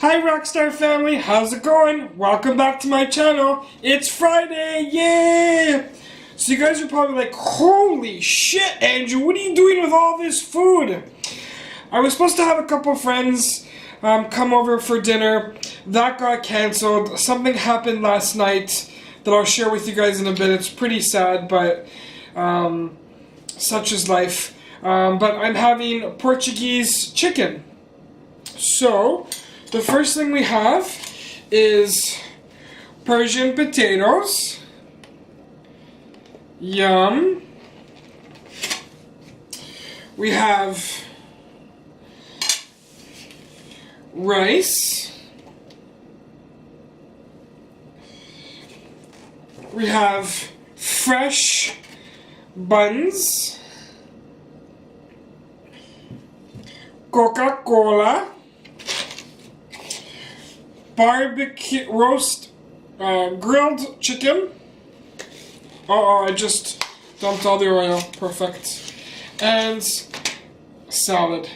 Hi Rockstar family, how's it going? Welcome back to my channel. It's Friday, yay! So you guys are probably like, holy shit, Andrew, what are you doing with all this food? I was supposed to have a couple friends come over for dinner. That got cancelled. Something happened last night that I'll share with you guys in a bit. It's pretty sad, but such is life. But I'm having Portuguese chicken. So, the first thing we have is Persian potatoes. Yum. We have rice. We have fresh buns. Coca-Cola. Barbecue roast grilled chicken. I just dumped all the oil. Perfect. And salad.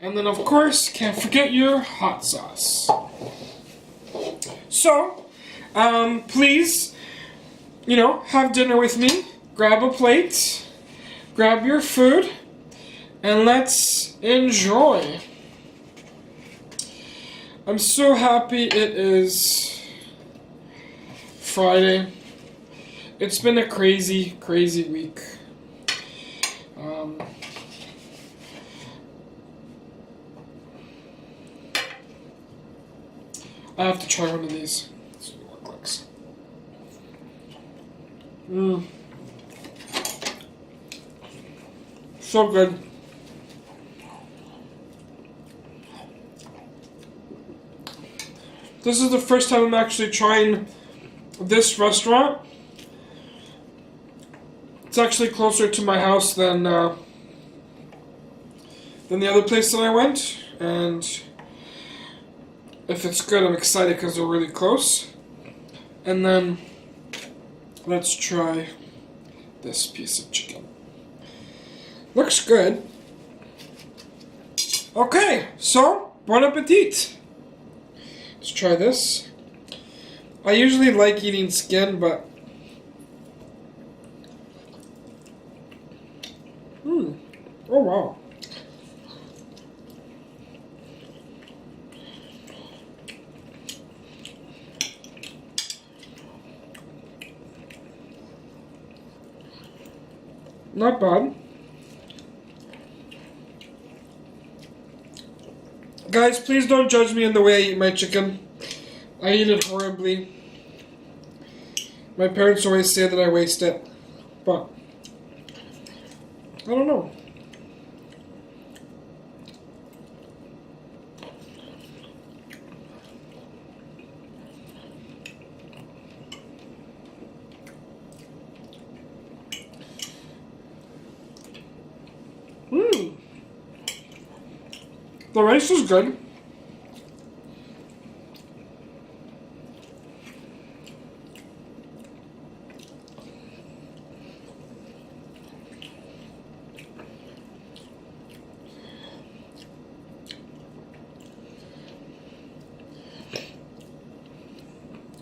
And then of course, can't forget your hot sauce. So, please, have dinner with me. Grab a plate. Grab your food. And let's enjoy. I'm so happy it is Friday. It's been a crazy, crazy week. I have to try one of these. Let's see what it looks like. So good. This is the first time I'm actually trying this restaurant. It's actually closer to my house than the other place that I went, and if it's good, I'm excited because they're really close. And then let's try this piece of chicken. Looks good. Okay, so bon appetit. Let's try this. I usually like eating skin, but oh wow. Not bad. Guys, please don't judge me in the way I eat my chicken. I eat it horribly. My parents always say that I waste it, but I don't know. The rice is good.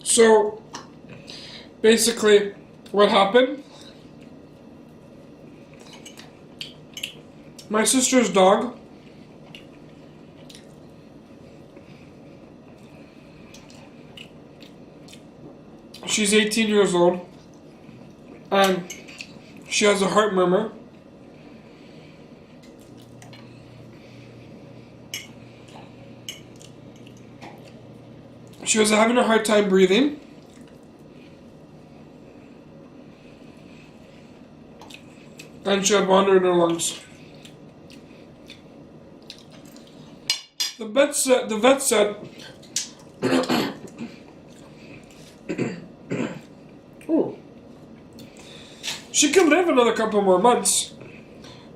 So, basically, what happened? My sister's dog she's 18 years old, and she has a heart murmur. She was having a hard time breathing. And she had water in her lungs. The vet said ooh, she can live another couple more months,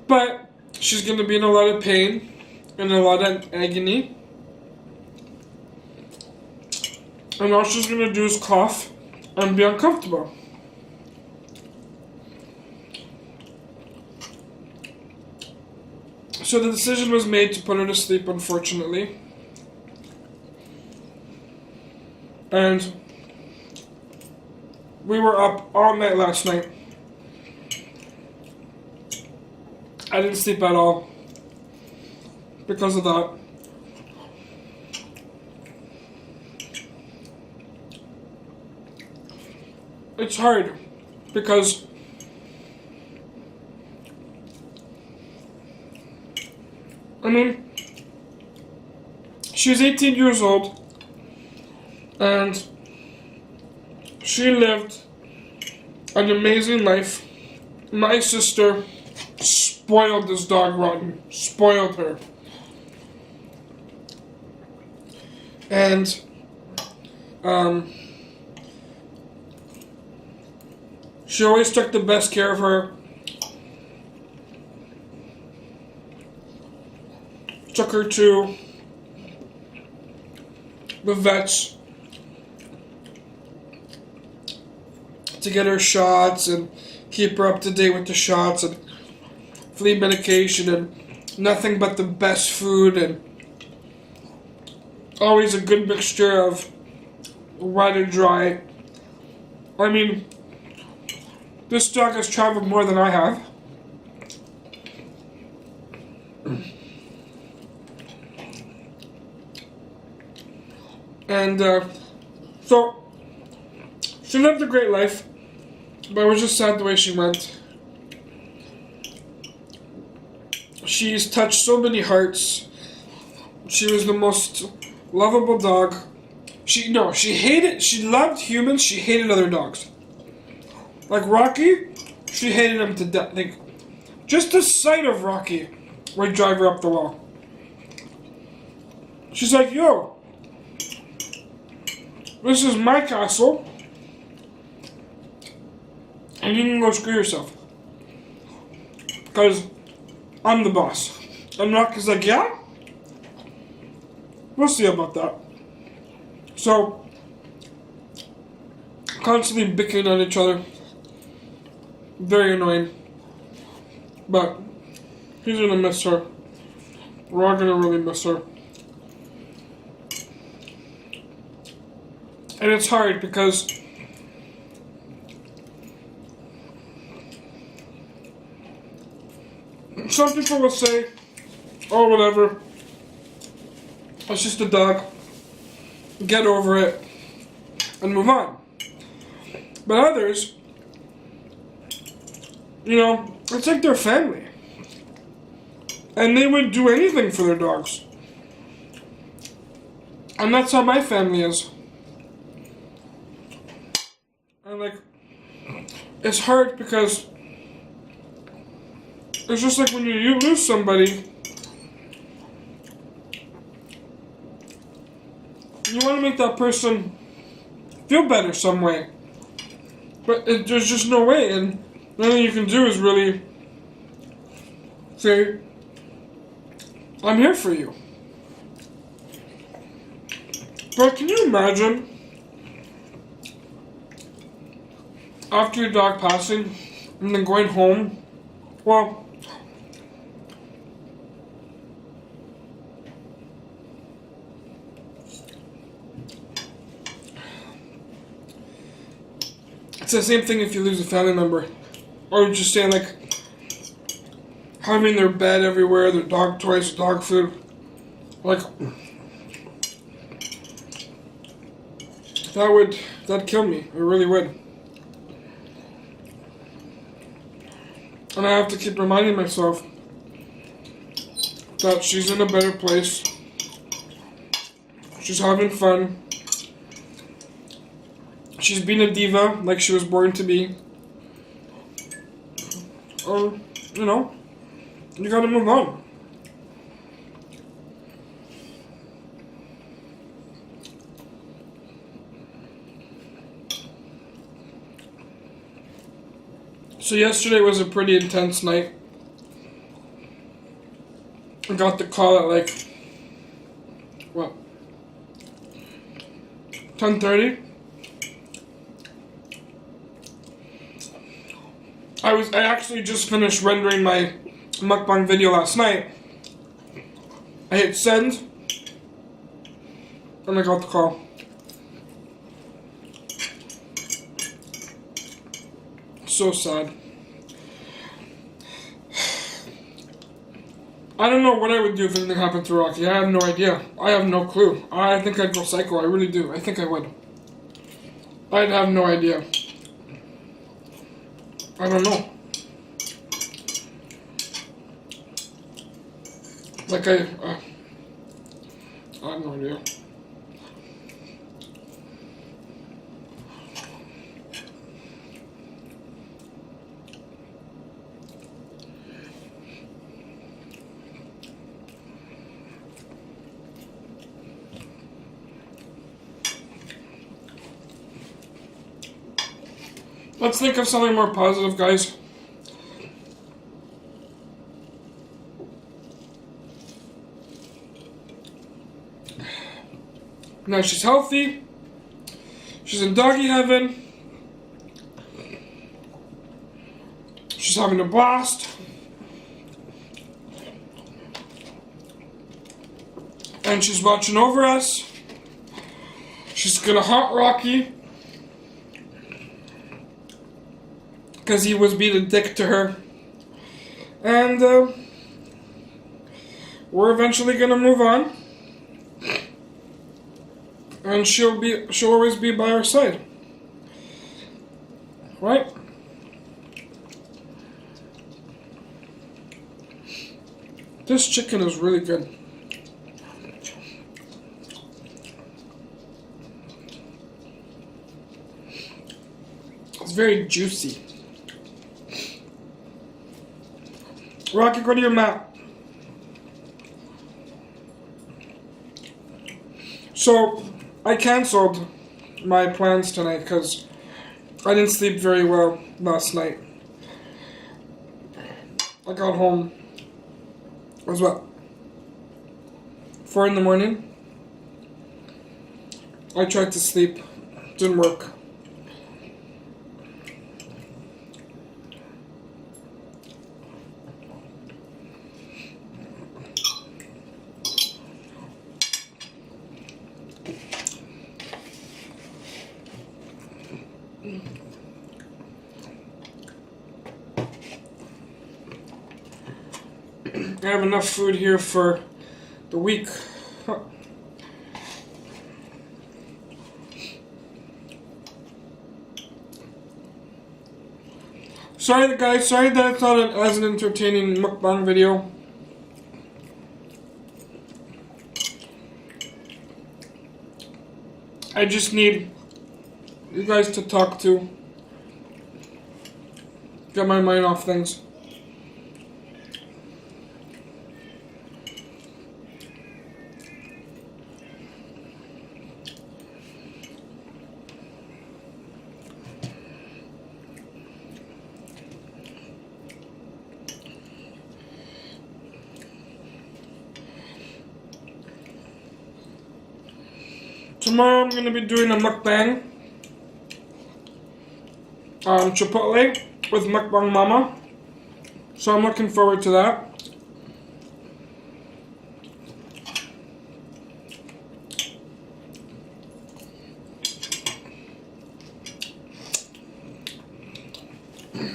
but she's going to be in a lot of pain and a lot of agony. And all she's going to do is cough and be uncomfortable. So the decision was made to put her to sleep, unfortunately. And we were up all night last night. I didn't sleep at all because of that. It's hard because I mean, she's 18 years old and she lived an amazing life. My sister spoiled this dog rotten. Spoiled her. And she always took the best care of her. Took her to the vets to get her shots and keep her up to date with the shots and flea medication and nothing but the best food and always a good mixture of wet and dry. I mean, this dog has traveled more than I have. And so she lived a great life, but it was just sad the way she went. She's touched so many hearts. She was the most lovable dog. She loved humans, she hated other dogs. Like Rocky, she hated him to death. Like, just the sight of Rocky would drive her up the wall. She's like, yo, this is my castle, and you can go screw yourself. Because I'm the boss. And Rocky's like, yeah? We'll see about that. So, constantly bickering at each other. Very annoying. But, he's gonna miss her. We're all gonna really miss her. And it's hard because some people will say, oh, whatever, it's just a dog, get over it, and move on. But others, you know, it's like their family. And they would do anything for their dogs. And that's how my family is. And like, it's hard because it's just like when you lose somebody, you want to make that person feel better some way. But there's just no way, and nothing you can do is really say, I'm here for you. But can you imagine after your dog passing and then going home? Well, it's the same thing if you lose a family member. Or just saying, like, having their bed everywhere, their dog toys, dog food. Like, that'd kill me. It really would. And I have to keep reminding myself that she's in a better place. She's having fun. She's being a diva like she was born to be. Or, you know, you gotta move on. So yesterday was a pretty intense night. I got the call at like, what, 10:30? I actually just finished rendering my mukbang video last night, I hit send, and I got the call. So sad. I don't know what I would do if anything happened to Rocky. I have no idea. I have no clue. I think I'd go psycho. I really do. I think I would. I'd have no idea. I don't know. Like I have no idea. Let's think of something more positive, guys. Now she's healthy. She's in doggy heaven. She's having a blast. And she's watching over us. She's gonna haunt Rocky. Because he was being a dick to her. And we're eventually gonna move on. And she'll always be by our side. Right? This chicken is really good. It's very juicy. Rocky, go to your mat. So, I cancelled my plans tonight because I didn't sleep very well last night. I got home. It was what? 4 in the morning. I tried to sleep. Didn't work. I have enough food here for the week. Sorry guys, sorry that it's not as an entertaining mukbang video. I just need you guys to talk to. Get my mind off things. Tomorrow I'm going to be doing a mukbang. Chipotle with Mukbang Mama. So I'm looking forward to that.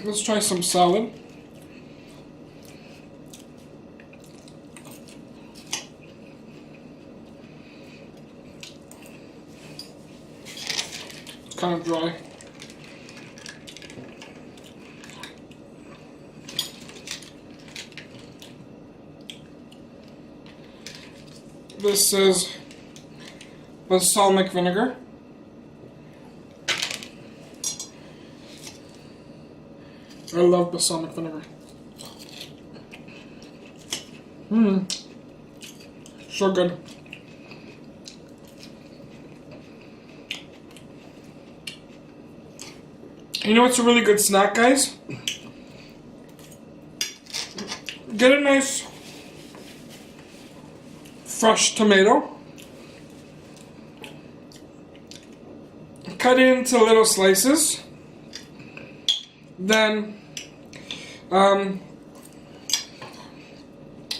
Let's try some salad. It's kind of dry. This is balsamic vinegar. I love balsamic vinegar. So good. You know what's a really good snack, guys? Get a nice fresh tomato. Cut it into little slices. Then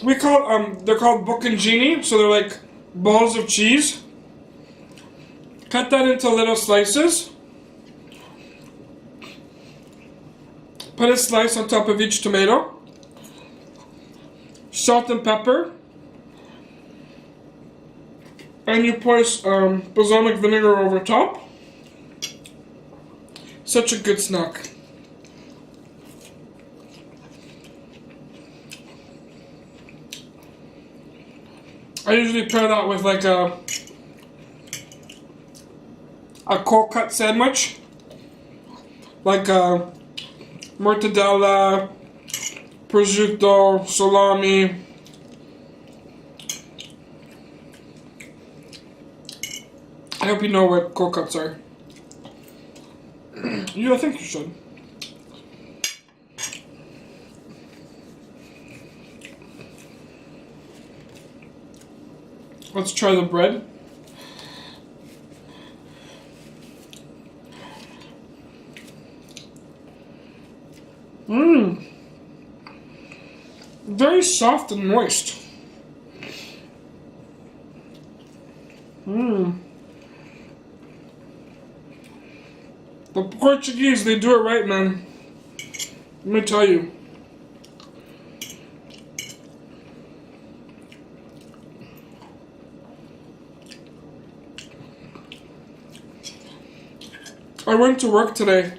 they're called bocconcini, so they're like balls of cheese. Cut that into little slices. Put a slice on top of each tomato. Salt and pepper. And you pour balsamic vinegar over top. Such a good snack. I usually pair that with like a cold cut sandwich, like a mortadella, prosciutto, salami. I hope you know what cold cuts are. I think you should. Let's try the bread. Very soft and moist. The Portuguese, they do it right, man. Let me tell you. I went to work today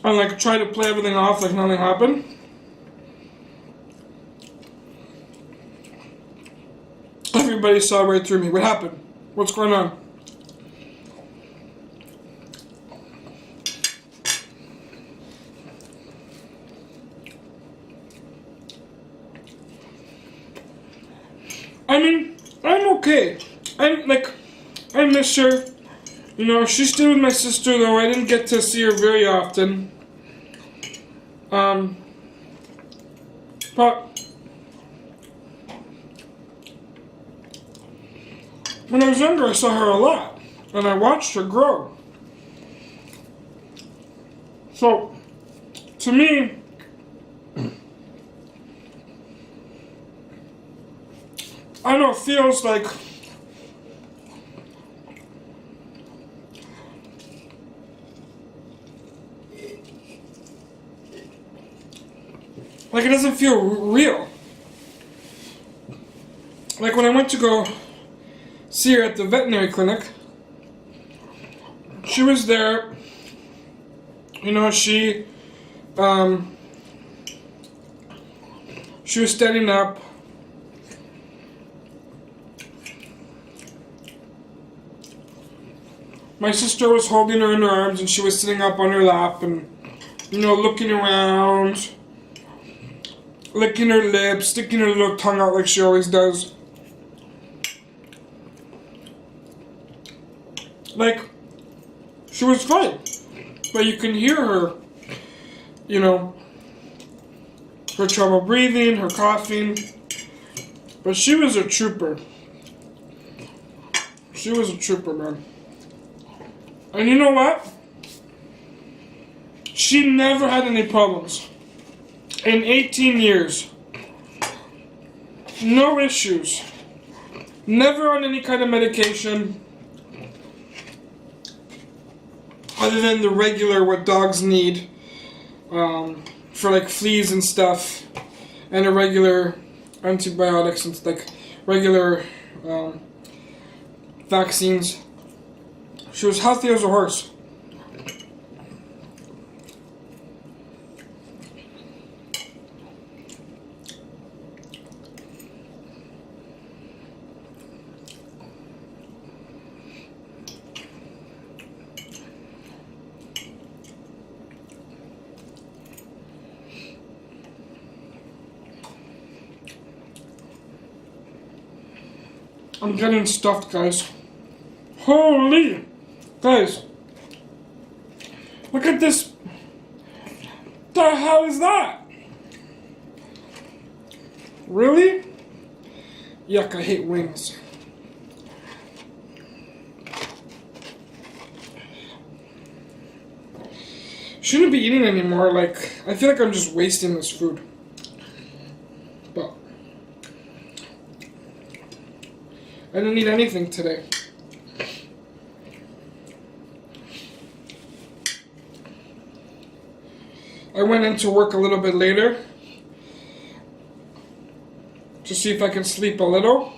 and like tried to play everything off like nothing happened. Everybody saw right through me. What happened? What's going on? I mean, I'm okay. I miss her. You know, she's still with my sister, though. I didn't get to see her very often. But when I was younger, I saw her a lot, and I watched her grow. So, to me, I don't know, it feels like it doesn't feel real. Like when I went to go see her at the veterinary clinic, she was there, you know, she was standing up. My sister was holding her in her arms and she was sitting up on her lap and, you know, looking around, licking her lips, sticking her little tongue out like she always does. Like, she was fine. But you can hear her, you know, her trouble breathing, her coughing. But she was a trooper. She was a trooper, man. And you know what? She never had any problems. In 18 years. No issues. Never on any kind of medication. Other than the regular, what dogs need. For like fleas and stuff. And irregular antibiotics and like regular vaccines. She was healthy as a horse. I'm getting stuffed, guys. Holy! Guys, look at this. The hell is that? Really? Yuck, I hate wings. Shouldn't be eating anymore. Like, I feel like I'm just wasting this food. I didn't eat anything today. I went into work a little bit later to see if I can sleep a little.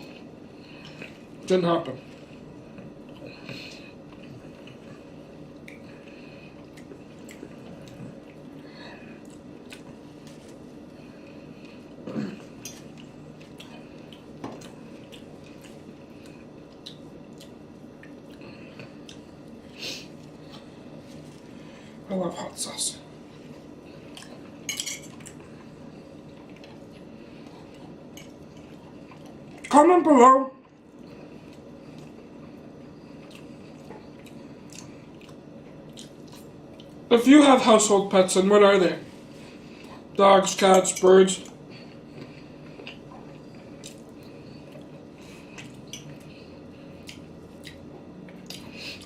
Didn't happen. I love hot sauce. Comment below if you have household pets, and what are they? Dogs, cats, birds.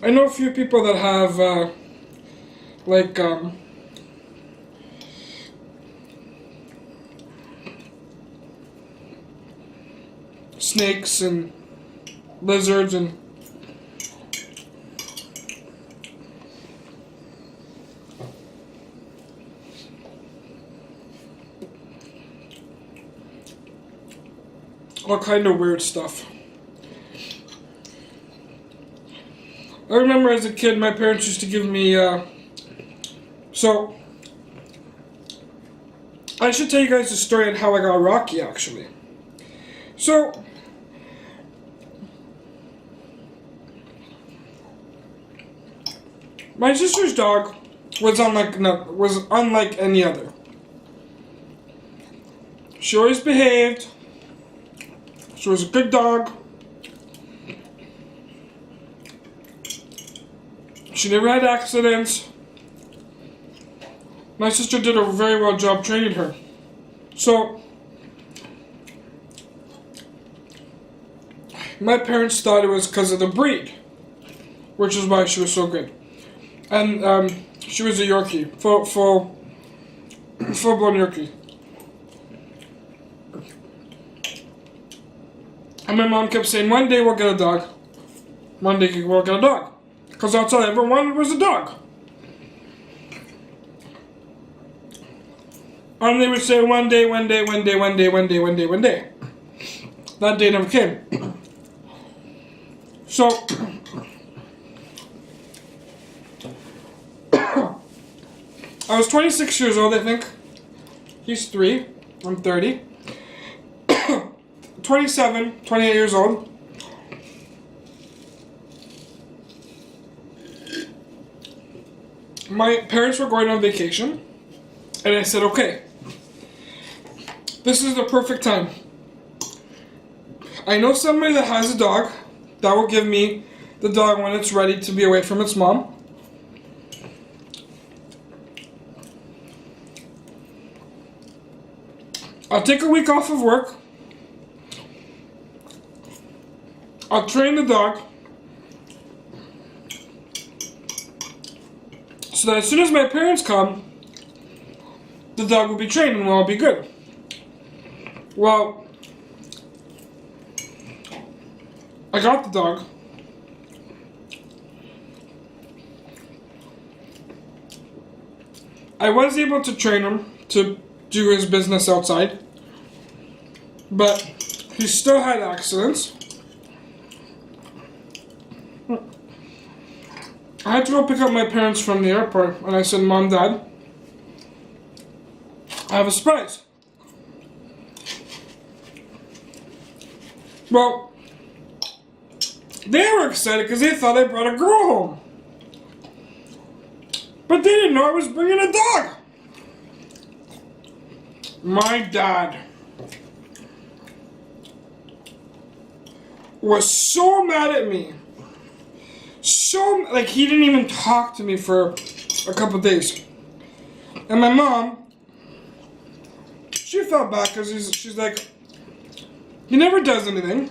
I know a few people that have snakes and lizards and all kind of weird stuff. I remember as a kid, my parents used to give me, so I should tell you guys the story on how I got Rocky, actually. So, my sister's dog was unlike any other. She always behaved. She was a good dog. She never had accidents. My sister did a very well job training her. So, my parents thought it was because of the breed, which is why she was so good. And she was a Yorkie, full-blown Yorkie. And my mom kept saying, one day we'll get a dog. One day we'll get a dog. Because that's all I ever wanted was a dog. And they would say one day. That day never came. So, I was 26 years old, I think. He's 3. I'm 30. 28 years old. My parents were going on vacation, and I said, okay, this is the perfect time. I know somebody that has a dog that will give me the dog when it's ready to be away from its mom. I'll take a week off of work. I'll train the dog so that as soon as my parents come, the dog will be trained and we'll all be good. Well, I got the dog. I was able to train him to do his business outside, but he still had accidents. I had to go pick up my parents from the airport, and I said, Mom, Dad, I have a surprise. Well, they were excited because they thought I brought a girl home. But they didn't know I was bringing a dog. My dad was so mad at me. He didn't even talk to me for a couple days. And my mom, she felt bad because she's like, he never does anything.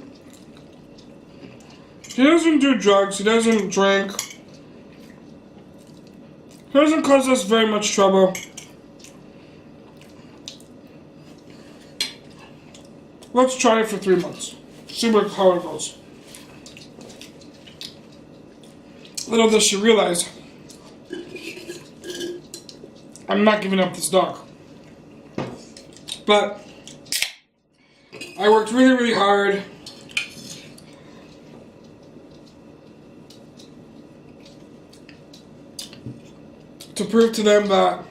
He doesn't do drugs, he doesn't drink. He doesn't cause us very much trouble. Let's try it for 3 months. See how it goes. Little does she realize, I'm not giving up this dog. But I worked really, really hard. To prove to them that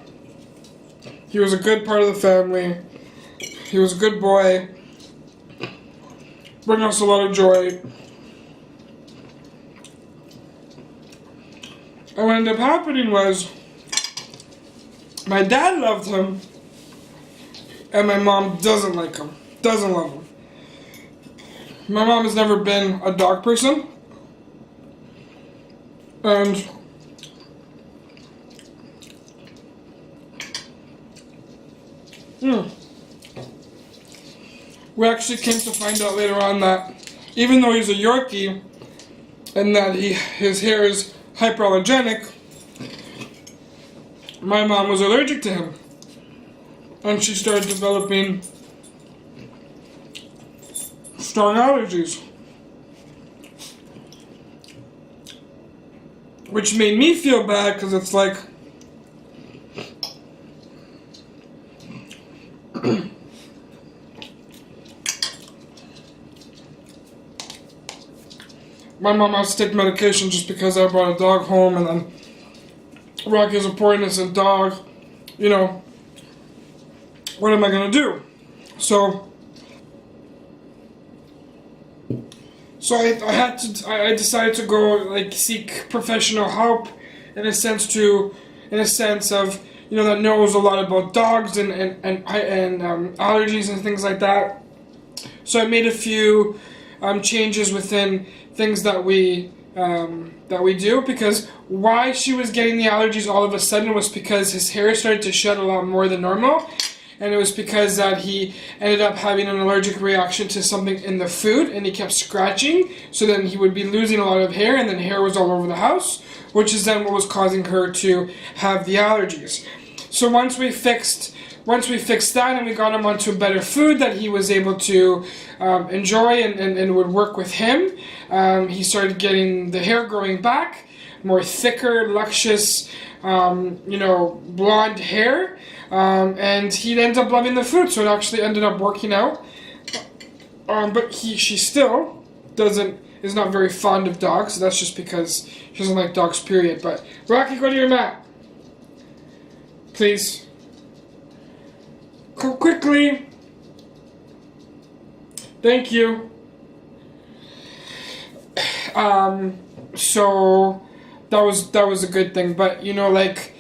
he was a good part of the family. He was a good boy. Bring us a lot of joy. And what ended up happening was, my dad loved him, and my mom doesn't like him, doesn't love him. My mom has never been a dog person, and we actually came to find out later on that even though he's a Yorkie and that his hair is hyperallergenic, my mom was allergic to him. And she started developing strong allergies. Which made me feel bad because it's like, my mom has to take medication just because I brought a dog home, and then Rocky's a poor innocent dog. You know, what am I gonna do? So I decided to go like seek professional help in a sense of, you know, that knows a lot about dogs and allergies and things like that. So I made a few changes within things that we do, because why she was getting the allergies all of a sudden was because his hair started to shed a lot more than normal, and it was because that he ended up having an allergic reaction to something in the food, and he kept scratching, so then he would be losing a lot of hair, and then hair was all over the house, which is then what was causing her to have the allergies. So once we fixed that and we got him onto better food that he was able to enjoy and would work with him, he started getting the hair growing back, more thicker, luscious, blonde hair, and he'd end up loving the food, so it actually ended up working out. But she still is not very fond of dogs, so that's just because she doesn't like dogs, period. But Rocky, go to your mat. Please. Quickly. Thank you. So that was a good thing, but you know, like,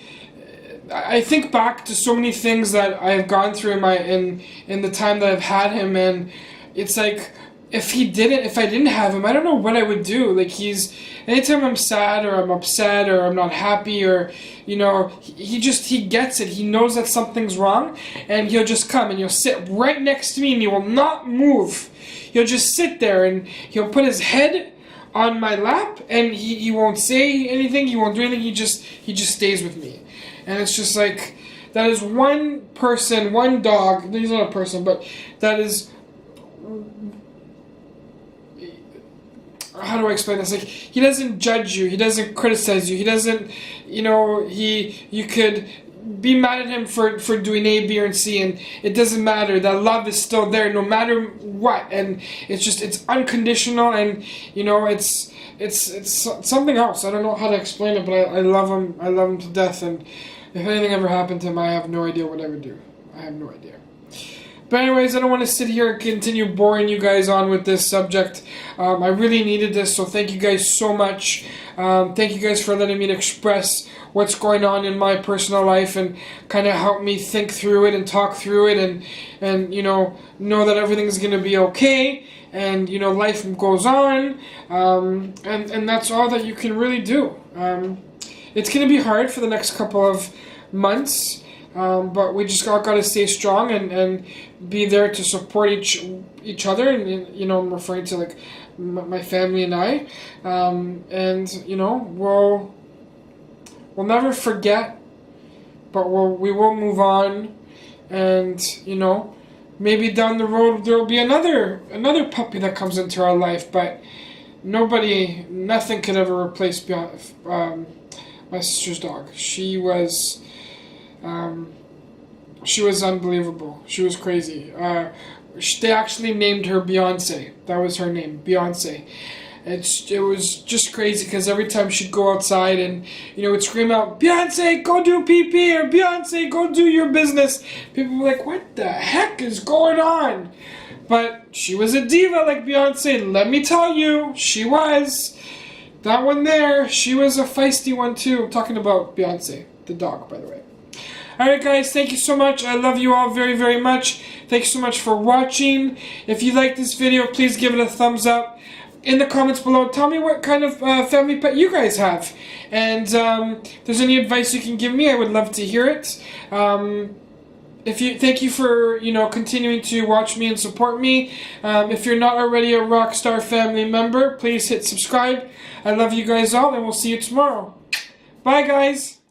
I think back to so many things that I've gone through in the time that I've had him, and it's like, if I didn't have him, I don't know what I would do. Like, anytime I'm sad or I'm upset or I'm not happy, or, you know, he gets it. He knows that something's wrong, and he'll just come and he'll sit right next to me and he will not move. He'll just sit there and he'll put his head on my lap, and he won't say anything, he won't do anything, he just stays with me. And it's just like, that is one dog, he's not a person, but that is, how do I explain this? Like, he doesn't judge you, he doesn't criticize you, he doesn't, you know, you could be mad at him for doing A, B, or C, and it doesn't matter. That love is still there no matter what, and it's unconditional, and you know, it's something else. I don't know how to explain it, but I love him to death, and if anything ever happened to him, I have no idea what I would do. I have no idea. But anyways, I don't want to sit here and continue boring you guys on with this subject. I really needed this, so thank you guys so much. Thank you guys for letting me express what's going on in my personal life and kind of help me think through it and talk through it, and you know that everything's going to be okay, and you know, life goes on, and that's all that you can really do. It's going to be hard for the next couple of months, but we just got to stay strong and be there to support each other, and you know, I'm referring to like my family and I, and you know, we'll never forget, but we will move on, and you know, maybe down the road there will be another puppy that comes into our life, but nothing could ever replace my sister's dog. She was unbelievable. She was crazy. They actually named her Beyonce. That was her name, Beyonce. It was just crazy because every time she'd go outside and, would scream out, Beyonce, go do pee-pee, or Beyonce, go do your business. People were like, what the heck is going on? But she was a diva like Beyonce. Let me tell you, she was. That one there, she was a feisty one too. I'm talking about Beyonce, the dog, by the way. Alright guys, thank you so much. I love you all very, very much. Thank you so much for watching. If you like this video, please give it a thumbs up. In the comments below, tell me what kind of family pet you guys have. And if there's any advice you can give me, I would love to hear it. Thank you for, continuing to watch me and support me. If you're not already a Rockstar family member, please hit subscribe. I love you guys all, and we'll see you tomorrow. Bye, guys.